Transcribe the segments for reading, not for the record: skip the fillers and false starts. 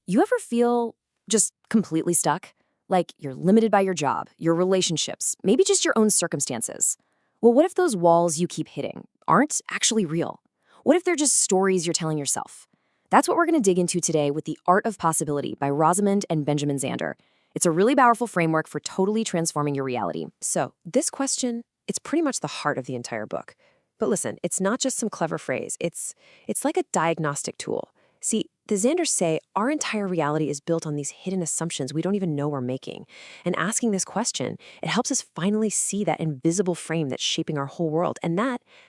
You ever feel just completely stuck? Like you're limited by your job, your relationships, maybe just your own circumstances. Well, what if those walls you keep hitting aren't actually real? What if they're just stories you're telling yourself? That's what we're going to dig into today with The Art of Possibility by Rosamund and Benjamin Zander. It's a really powerful framework for totally transforming your reality. So, this question, it's pretty much the heart of the entire book. But listen, it's not just some clever phrase. It's like a diagnostic tool. See, the Xanders say our entire reality is built on these hidden assumptions we don't even know we're making. And asking this question, it helps us finally see that invisible frame that's shaping our whole world. And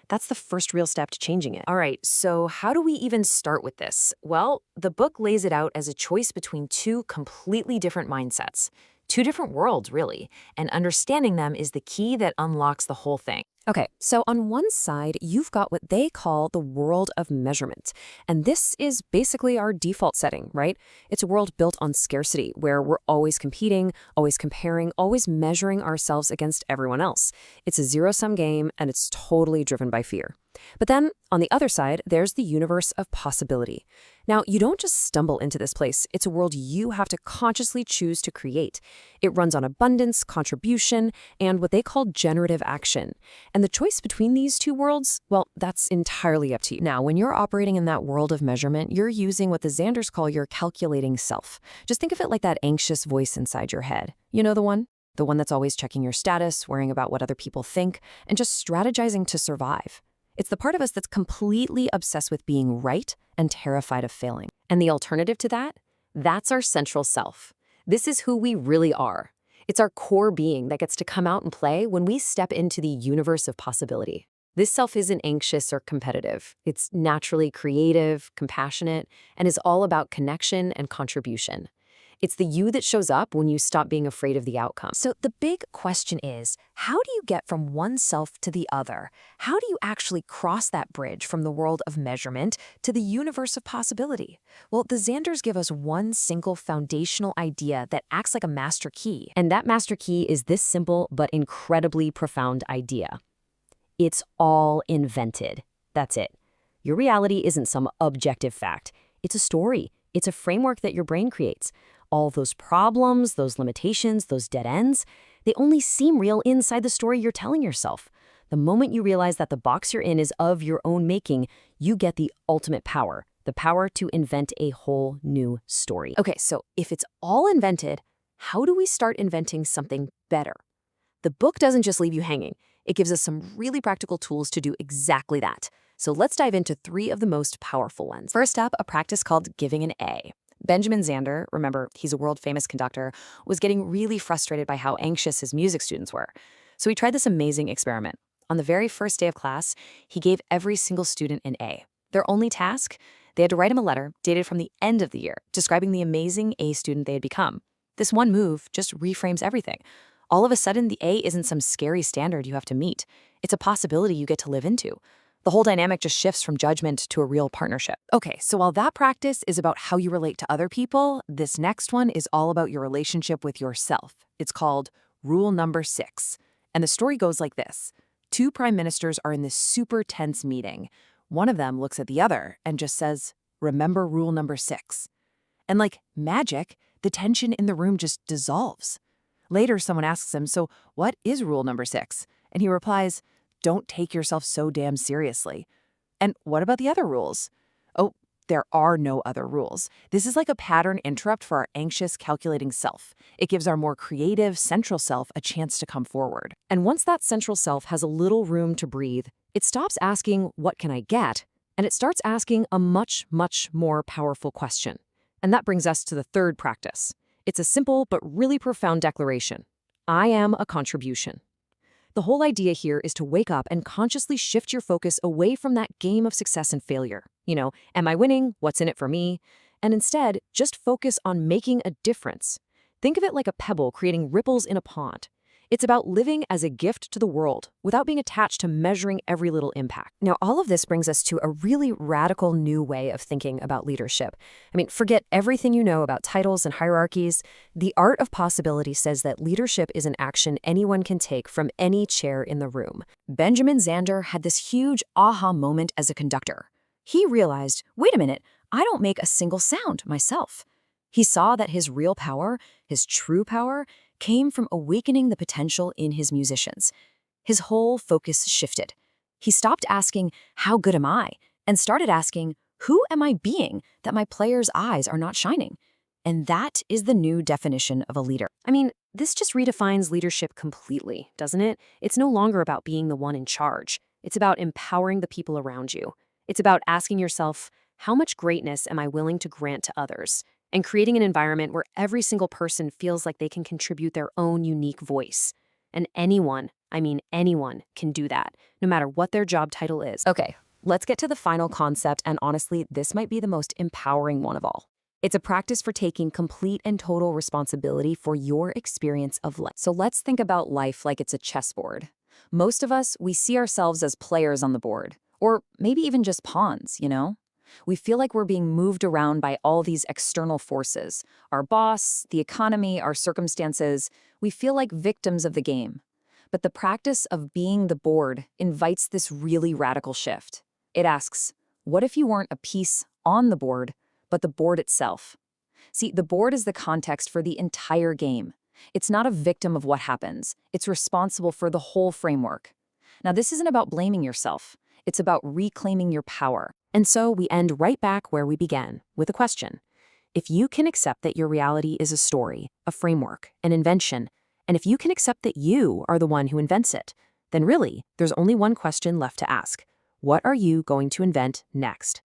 that's the first real step to changing it. All right, so how do we even start with this? Well, the book lays it out as a choice between two completely different mindsets. Two different worlds, really, and understanding them is the key that unlocks the whole thing. Okay, so on one side, you've got what they call the world of measurement. And this is basically our default setting, right? It's a world built on scarcity, where we're always competing, always comparing, always measuring ourselves against everyone else. It's a zero-sum game, and it's totally driven by fear. But then, on the other side, there's the universe of possibility. Now, you don't just stumble into this place. It's a world you have to consciously choose to create. It runs on abundance, contribution, and what they call generative action. And the choice between these two worlds, well, that's entirely up to you. Now, when you're operating in that world of measurement, you're using what the Xanders call your calculating self. Just think of it like that anxious voice inside your head. You know the one? The one that's always checking your status, worrying about what other people think, and just strategizing to survive. It's the part of us that's completely obsessed with being right and terrified of failing. And the alternative to that? That's our central self. This is who we really are. It's our core being that gets to come out and play when we step into the universe of possibility. This self isn't anxious or competitive. It's naturally creative, compassionate, and is all about connection and contribution. It's the you that shows up when you stop being afraid of the outcome. So the big question is, how do you get from one self to the other? How do you actually cross that bridge from the world of measurement to the universe of possibility? Well, the Xanders give us one single foundational idea that acts like a master key. And that master key is this simple but incredibly profound idea. It's all invented. That's it. Your reality isn't some objective fact. It's a story. It's a framework that your brain creates. All those problems, those limitations, those dead ends, they only seem real inside the story you're telling yourself. The moment you realize that the box you're in is of your own making, you get the ultimate power, the power to invent a whole new story. Okay, so if it's all invented, how do we start inventing something better? The book doesn't just leave you hanging. It gives us some really practical tools to do exactly that. So let's dive into 3 of the most powerful ones. First up, a practice called giving an A. Benjamin Zander, remember, he's a world-famous conductor, was getting really frustrated by how anxious his music students were. So he tried this amazing experiment. On the very first day of class, he gave every single student an A. Their only task? They had to write him a letter dated from the end of the year, describing the amazing A student they had become. This one move just reframes everything. All of a sudden, the A isn't some scary standard you have to meet. It's a possibility you get to live into. The whole dynamic just shifts from judgment to a real partnership. Okay, so while that practice is about how you relate to other people, this next one is all about your relationship with yourself. It's called Rule Number 6. And the story goes like this. 2 prime ministers are in this super tense meeting. One of them looks at the other and just says, "Remember rule number 6." And like magic, the tension in the room just dissolves. Later, someone asks him, "So what is rule number 6? And he replies, "Don't take yourself so damn seriously." And what about the other rules? Oh, there are no other rules. This is like a pattern interrupt for our anxious, calculating self. It gives our more creative, central self a chance to come forward. And once that central self has a little room to breathe, it stops asking, "What can I get?" And it starts asking a much, much more powerful question. And that brings us to the third practice. It's a simple but really profound declaration. I am a contribution. The whole idea here is to wake up and consciously shift your focus away from that game of success and failure. Am I winning? What's in it for me? And instead, just focus on making a difference. Think of it like a pebble creating ripples in a pond. It's about living as a gift to the world without being attached to measuring every little impact. Now, all of this brings us to a really radical new way of thinking about leadership. Forget everything you know about titles and hierarchies. The Art of Possibility says that leadership is an action anyone can take from any chair in the room. Benjamin Zander had this huge aha moment as a conductor. He realized, wait a minute, I don't make a single sound myself. He saw that his real power, his true power, came from awakening the potential in his musicians. His whole focus shifted. He stopped asking, "How good am I?" and started asking, "Who am I being that my players' eyes are not shining?" And that is the new definition of a leader. I mean, this just redefines leadership completely, doesn't it? It's no longer about being the one in charge. It's about empowering the people around you. It's about asking yourself, how much greatness am I willing to grant to others? And creating an environment where every single person feels like they can contribute their own unique voice. And anyone, I mean anyone, can do that, no matter what their job title is. Okay, let's get to the final concept, and honestly, this might be the most empowering one of all. It's a practice for taking complete and total responsibility for your experience of life. So let's think about life like it's a chessboard. Most of us, we see ourselves as players on the board, or maybe even just pawns, you know? We feel like we're being moved around by all these external forces. Our boss, the economy, our circumstances. We feel like victims of the game. But the practice of being the board invites this really radical shift. It asks, what if you weren't a piece on the board, but the board itself? See, the board is the context for the entire game. It's not a victim of what happens. It's responsible for the whole framework. Now, this isn't about blaming yourself. It's about reclaiming your power. And so we end right back where we began, with a question. If you can accept that your reality is a story, a framework, an invention, and if you can accept that you are the one who invents it, then really, there's only one question left to ask. What are you going to invent next?